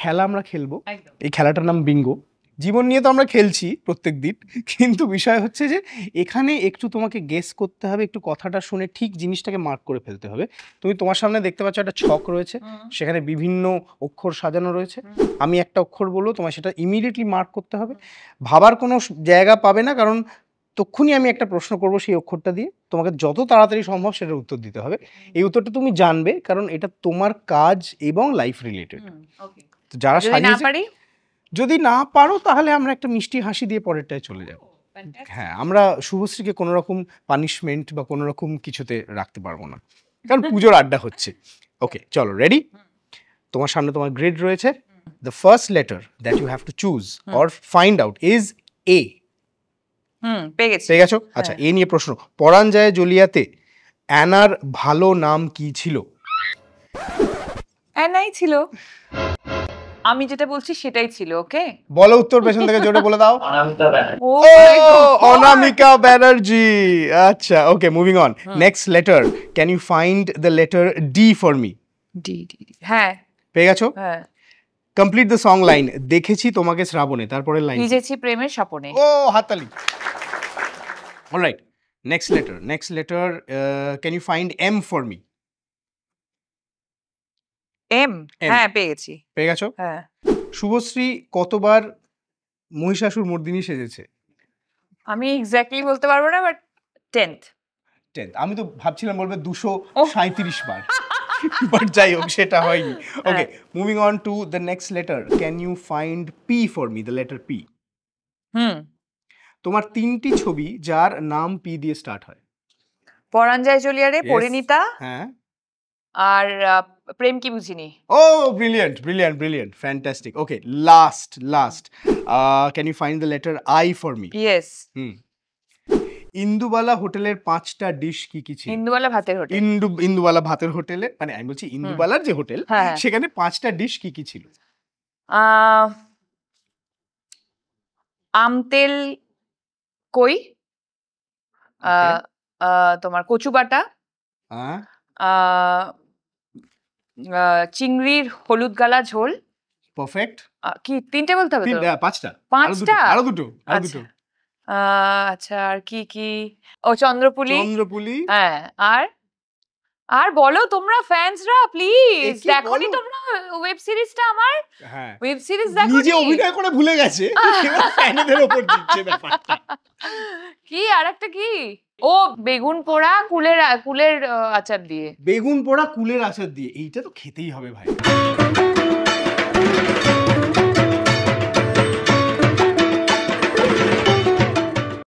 খেলা আমরা খেলবো, এই খেলাটার নাম বিঙ্গো। জীবন নিয়ে তো আমরা খেলছি প্রত্যেকদিন, কিন্তু বিষয় হচ্ছে যে এখানে একটু তোমাকে গেস করতে হবে, একটু কথাটা শুনে ঠিক জিনিসটাকে মার্ক করে ফেলতে হবে। তুমি তোমার সামনে দেখতে পাচ্ছ একটা ছক রয়েছে, সেখানে বিভিন্ন অক্ষর সাজানো রয়েছে। আমি একটা অক্ষর বলবো, তোমার সেটা ইমিডিয়েটলি মার্ক করতে হবে। ভাবার কোনো জায়গা পাবে না, কারণ তক্ষুনি আমি একটা প্রশ্ন করব সেই অক্ষরটা দিয়ে, তোমাকে যত তাড়াতাড়ি সম্ভব সেটার উত্তর দিতে হবে। এই উত্তরটা তুমি জানবে, কারণ এটা তোমার কাজ এবং লাইফ রিলেটেড। তো যারা সাজিয়েছে, যদি না পারো তাহলে আমরা একটা মিষ্টি হাসি দিয়ে পরেরটায় চলে যাব। হ্যাঁ, আমরা শুভশ্রীকে কোনো রকম পানিশমেন্ট বা কোনো রকম কিছুতে রাখতে পারবো না, কারণ পুজোর আড্ডা হচ্ছে। ওকে, চলো, রেডি? তোমার সামনে তোমার গ্রিড রয়েছে। The first letter that you have to choose or find out is A. পেয়ে গেছো? আচ্ছা, এ নিয়ে প্রশ্ন। পরাণ যায় জ্বলিয়াতে অ্যানার ভালো নাম কি ছিল? অ্যানাই ছিল, আমি যেটা বলছি সেটাই ছিল। ওকে, বলো উত্তর, পেছন থেকে জোরে বলে দাও। ও অনামিকা ব্যানার্জি। আচ্ছা, okay, moving on. Next letter, can you find the letter D for me? D. হ্যাঁ, পেয়ে গেছো? হ্যাঁ। Complete the song line. দেখেছি তোমাকে শ্রাবণে, তারপরে লাইন। ভিজেছি প্রেমের স্বপনে। ও, হাততালি। Alright, next letter, can you find M for me? M, হ্যাঁ পেয়ে গেছি। পেয়ে গেছো? হ্যাঁ। শুভশ্রী কতবার মহিষাসুর মর্দিনী সেজেছে? আমি এক্স্যাক্টলি বলতে পারবো না, বাট 10th। আমি তো ভাবছিলাম বলবে 237 বার, বাট যাই হোক, সেটা হয়নি। Okay, moving on to the next letter, can you find P for me? The letter P. তোমার 3টি ছবি যার নাম পি দিয়ে স্টার্ট হয়। পরাণ যায় জ্বলিয়ারে, পরিণীতা, হ্যাঁ, আর প্রেম কি বুঝিনি। ও, brilliant, fantastic. Okay, last, can you find the letter I for me? Yes. Indubala হোটেলের 5টা ডিশ কি কি ছিল? ইন্দুবালা ভাতের হোটেল। ইন্দুবালা ভাতের হোটেলে, মানে আমি বলছি ইন্দুবালার যে হোটেল, সেখানে 5টা ডিশ কি কি ছিল? আমতেল কই, তোমার কচু বাটা, চিংড়ির হলুদ গালা ঝোল। পারফেক্ট। কি 3টে বলতে হবে তো? 5টা। আরো দুটো। আচ্ছা, আর কি কি? ও, চন্দ্রপুলি। হ্যাঁ, আর বলো তোমরা ফ্যান্সরা, প্লিজ দেখোনি তোমরা ওয়েব সিরিজটা আমার? হ্যাঁ, ওয়েব সিরিজ দেখোনি? নিজে অভিনয় করে ভুলে গেছে, ফ্যানদের উপর দিচ্ছে ব্যাপারটা। কি আরেকটা কি? ও, বেগুন পোড়া কুলের আচার দিয়ে। বেগুন পোড়া কুলের আচার দিয়ে, এইটা তো খেতেই হবে ভাই।